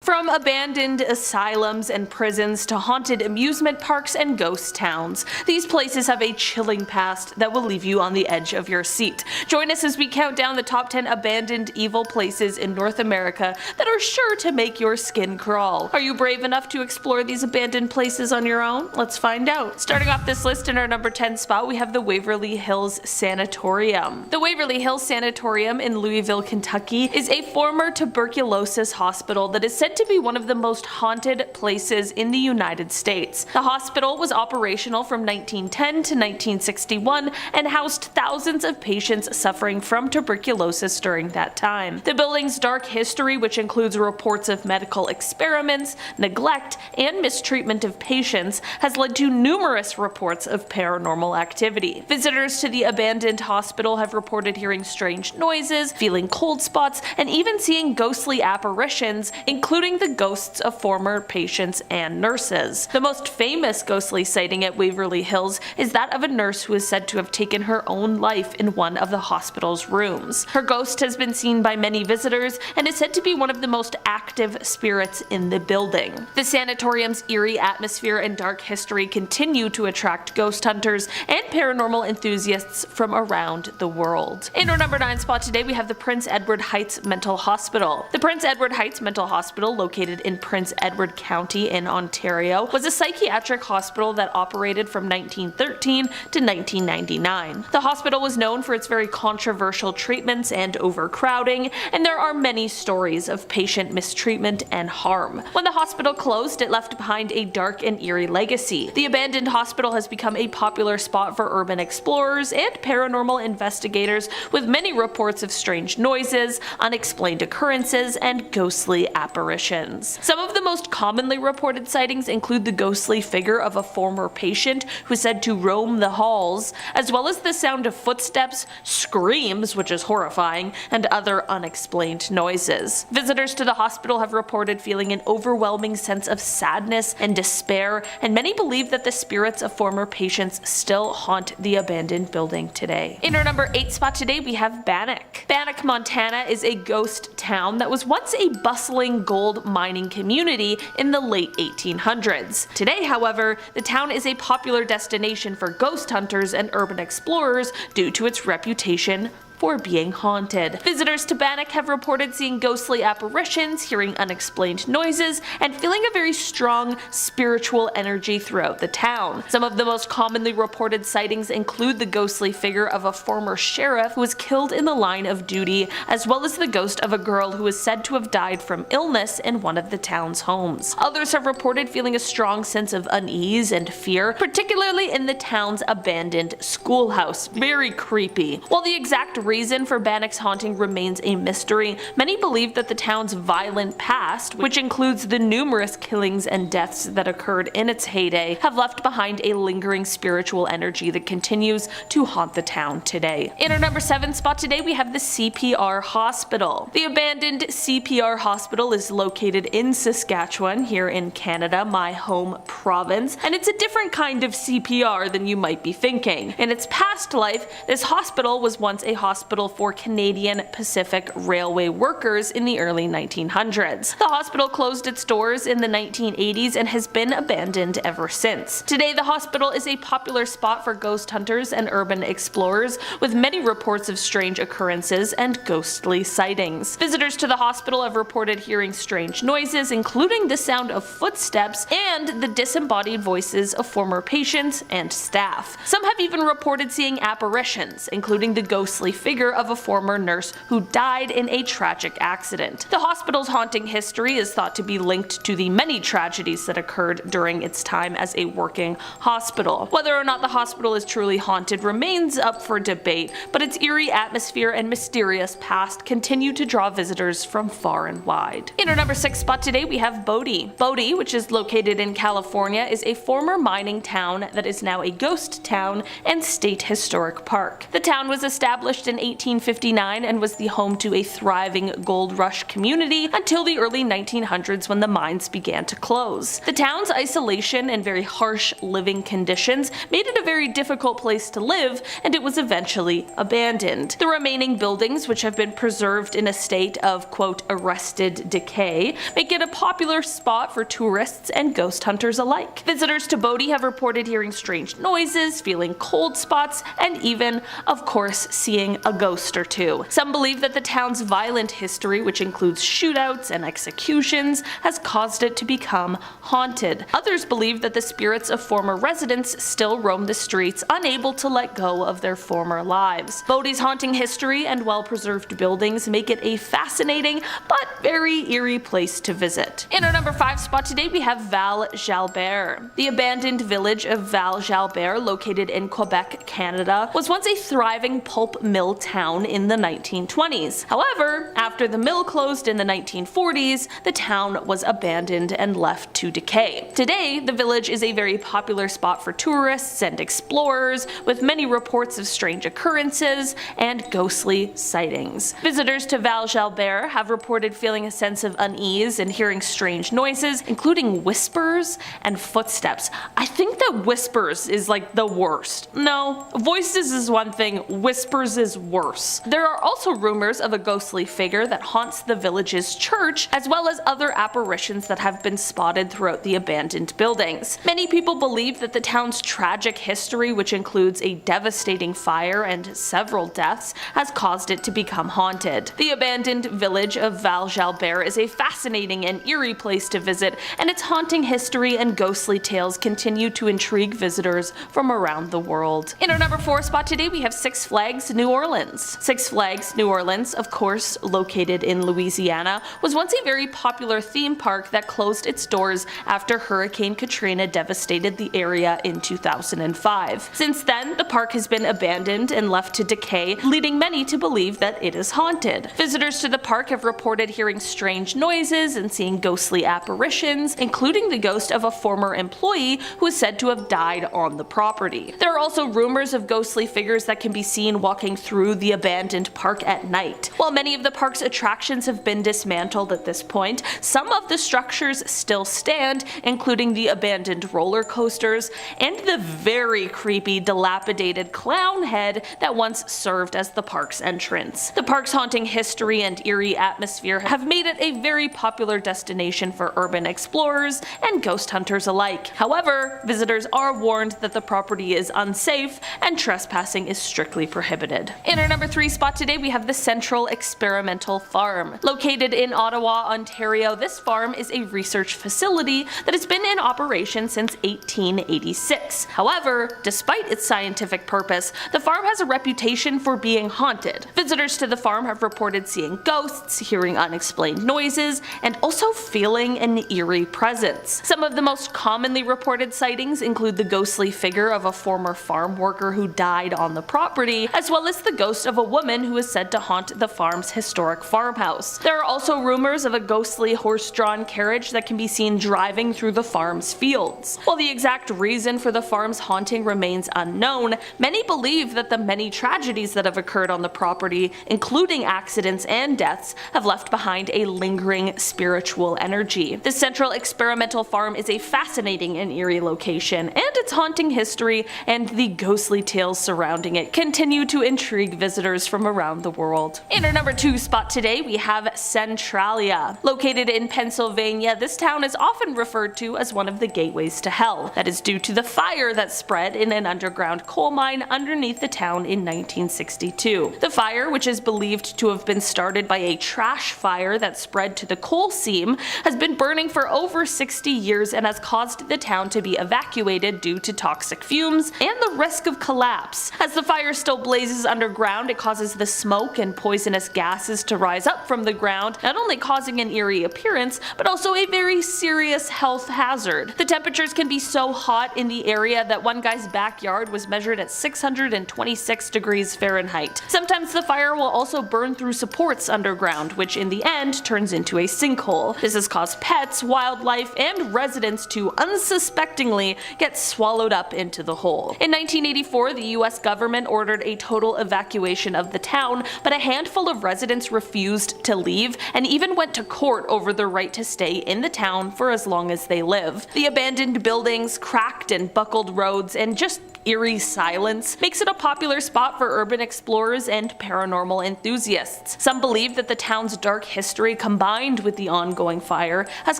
From abandoned asylums and prisons to haunted amusement parks and ghost towns, these places have a chilling past that will leave you on the edge of your seat. Join us as we count down the top 10 abandoned evil places in North America that are sure to make your skin crawl. Are you brave enough to explore these abandoned places on your own? Let's find out. Starting off this list in our number 10 spot, we have the Waverly Hills Sanatorium. The Waverly Hills Sanatorium in Louisville, Kentucky is a former tuberculosis hospital that is said to be one of the most haunted places in the United States. The hospital was operational from 1910 to 1961 and housed thousands of patients suffering from tuberculosis during that time. The building's dark history, which includes reports of medical experiments, neglect, and mistreatment of patients, has led to numerous reports of paranormal activity. Visitors to the abandoned hospital have reported hearing strange noises, feeling cold spots, and even seeing ghostly apparitions, including the ghosts of former patients and nurses. The most famous ghostly sighting at Waverly Hills is that of a nurse who is said to have taken her own life in one of the hospital's rooms. Her ghost has been seen by many visitors and is said to be one of the most active spirits in the building. The sanatorium's eerie atmosphere and dark history continue to attract ghost hunters and paranormal enthusiasts from around the world. In our number 9 spot today, we have the Prince Edward Heights Mental Hospital. The Prince Edward Heights Mental Hospital, located in Prince Edward County in Ontario, was a psychiatric hospital that operated from 1913 to 1999. The hospital was known for its very controversial treatments and overcrowding, and there are many stories of patient mistreatment and harm. When the hospital closed, it left behind a dark and eerie legacy. The abandoned hospital has become a popular spot for urban explorers and paranormal investigators, with many reports of strange noises, unexplained occurrences, and ghostly apparitions. Some of the most commonly reported sightings include the ghostly figure of a former patient who is said to roam the halls, as well as the sound of footsteps, screams, which is horrifying, and other unexplained noises. Visitors to the hospital have reported feeling an overwhelming sense of sadness and despair, and many believe that the spirits of former patients still haunt the abandoned building today. In our number 8 spot today, we have Bannock. Bannock, Montana is a ghost town that was once a bustling gold mining community in the late 1800s. Today, however, the town is a popular destination for ghost hunters and urban explorers due to its reputation for being haunted. Visitors to Bannock have reported seeing ghostly apparitions, hearing unexplained noises, and feeling a very strong spiritual energy throughout the town. Some of the most commonly reported sightings include the ghostly figure of a former sheriff who was killed in the line of duty, as well as the ghost of a girl who is said to have died from illness in one of the town's homes. Others have reported feeling a strong sense of unease and fear, particularly in the town's abandoned schoolhouse. Very creepy. While the exact reason for Bannock's haunting remains a mystery, many believe that the town's violent past, which includes the numerous killings and deaths that occurred in its heyday, have left behind a lingering spiritual energy that continues to haunt the town today. In our number 7 spot today, we have the CPR Hospital. The abandoned CPR Hospital is located in Saskatchewan, here in Canada, my home province, and it's a different kind of CPR than you might be thinking. In its past life, this hospital was once a hospital for Canadian Pacific Railway workers in the early 1900s. The hospital closed its doors in the 1980s and has been abandoned ever since. Today, the hospital is a popular spot for ghost hunters and urban explorers, with many reports of strange occurrences and ghostly sightings. Visitors to the hospital have reported hearing strange noises, including the sound of footsteps and the disembodied voices of former patients and staff. Some have even reported seeing apparitions, including the ghostly figure of a former nurse who died in a tragic accident. The hospital's haunting history is thought to be linked to the many tragedies that occurred during its time as a working hospital. Whether or not the hospital is truly haunted remains up for debate, but its eerie atmosphere and mysterious past continue to draw visitors from far and wide. In our number 6 spot today, we have Bodhi. Bodhi, which is located in California, is a former mining town that is now a ghost town and state historic park. The town was established in in 1859 and was the home to a thriving gold rush community until the early 1900s when the mines began to close. The town's isolation and very harsh living conditions made it a very difficult place to live, and it was eventually abandoned. The remaining buildings, which have been preserved in a state of quote arrested decay, make it a popular spot for tourists and ghost hunters alike. Visitors to Bodhi have reported hearing strange noises, feeling cold spots, and even, of course, seeing a ghost or two. Some believe that the town's violent history, which includes shootouts and executions, has caused it to become haunted. Others believe that the spirits of former residents still roam the streets, unable to let go of their former lives. Bodhi's haunting history and well-preserved buildings make it a fascinating but very eerie place to visit. In our number 5 spot today, we have Val Jalbert. The abandoned village of Val Jalbert, located in Quebec, Canada, was once a thriving pulp mill town in the 1920s. However, after the mill closed in the 1940s, the town was abandoned and left to decay. Today, the village is a very popular spot for tourists and explorers, with many reports of strange occurrences and ghostly sightings. Visitors to Val Jalbert have reported feeling a sense of unease and hearing strange noises, including whispers and footsteps. I think that whispers is like the worst. No, voices is one thing, whispers is worse. There are also rumors of a ghostly figure that haunts the village's church, as well as other apparitions that have been spotted throughout the abandoned buildings. Many people believe that the town's tragic history, which includes a devastating fire and several deaths, has caused it to become haunted. The abandoned village of Val Jalbert is a fascinating and eerie place to visit, and its haunting history and ghostly tales continue to intrigue visitors from around the world. In our number 4 spot today, we have Six Flags New Orleans. Six Flags New Orleans, of course located in Louisiana, was once a very popular theme park that closed its doors after Hurricane Katrina devastated the area in 2005. Since then, the park has been abandoned and left to decay, leading many to believe that it is haunted. Visitors to the park have reported hearing strange noises and seeing ghostly apparitions, including the ghost of a former employee who is said to have died on the property. There are also rumors of ghostly figures that can be seen walking through the abandoned park at night. While many of the park's attractions have been dismantled at this point, some of the structures still stand, including the abandoned roller coasters and the very creepy, dilapidated clown head that once served as the park's entrance. The park's haunting history and eerie atmosphere have made it a very popular destination for urban explorers and ghost hunters alike. However, visitors are warned that the property is unsafe and trespassing is strictly prohibited. In our number 3 spot today, we have the Central Experimental Farm. Located in Ottawa, Ontario, this farm is a research facility that has been in operation since 1886. However, despite its scientific purpose, the farm has a reputation for being haunted. Visitors to the farm have reported seeing ghosts, hearing unexplained noises, and also feeling an eerie presence. Some of the most commonly reported sightings include the ghostly figure of a former farm worker who died on the property, as well as the ghost of a woman who is said to haunt the farm's historic farmhouse. There are also rumors of a ghostly horse-drawn carriage that can be seen driving through the farm's fields. While the exact reason for the farm's haunting remains unknown, many believe that the many tragedies that have occurred on the property, including accidents and deaths, have left behind a lingering spiritual energy. The Central Experimental Farm is a fascinating and eerie location, and its haunting history and the ghostly tales surrounding it continue to intrigue visitors from around the world. In our number 2 spot today, we have Centralia. Located in Pennsylvania, this town is often referred to as one of the gateways to hell. That is due to the fire that spread in an underground coal mine underneath the town in 1962. The fire, which is believed to have been started by a trash fire that spread to the coal seam, has been burning for over 60 years and has caused the town to be evacuated due to toxic fumes and the risk of collapse. As the fire still blazes underground, it causes the smoke and poisonous gases to rise up from the ground, not only causing an eerie appearance, but also a very serious health hazard. The temperatures can be so hot in the area that one guy's backyard was measured at 626 degrees Fahrenheit. Sometimes the fire will also burn through supports underground, which in the end turns into a sinkhole. This has caused pets, wildlife, and residents to unsuspectingly get swallowed up into the hole. In 1984, the US government ordered a total evacuation evacuation of the town, but a handful of residents refused to leave and even went to court over their right to stay in the town for as long as they live. The abandoned buildings, cracked and buckled roads, and just eerie silence makes it a popular spot for urban explorers and paranormal enthusiasts. Some believe that the town's dark history combined with the ongoing fire has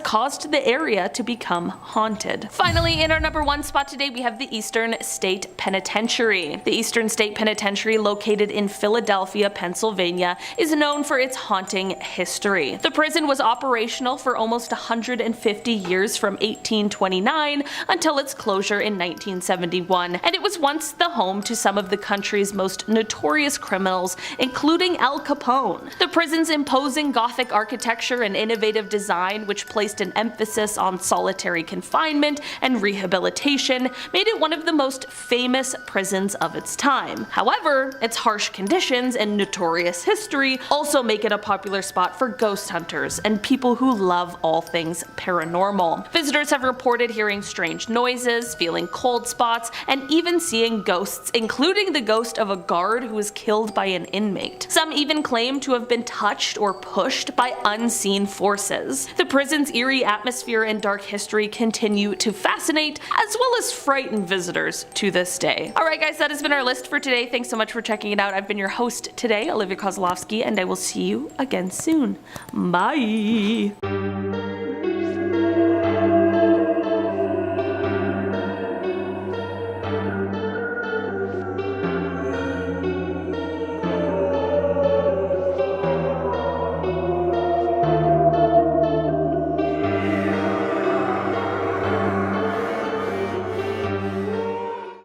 caused the area to become haunted. Finally, in our number 1 spot today, we have the Eastern State Penitentiary. The Eastern State Penitentiary, located in Philadelphia, Pennsylvania, is known for its haunting history. The prison was operational for almost 150 years from 1829 until its closure in 1971, and it was once the home to some of the country's most notorious criminals, including Al Capone. The prison's imposing Gothic architecture and innovative design, which placed an emphasis on solitary confinement and rehabilitation, made it one of the most famous prisons of its time. However, its harsh conditions and notorious history also make it a popular spot for ghost hunters and people who love all things paranormal. Visitors have reported hearing strange noises, feeling cold spots, and even seeing ghosts, including the ghost of a guard who was killed by an inmate. Some even claim to have been touched or pushed by unseen forces. The prison's eerie atmosphere and dark history continue to fascinate as well as frighten visitors to this day. Alright guys, that has been our list for today. Thanks so much for checking it out. I've been your host today, Olivia Kozlowski, and I will see you again soon. Bye!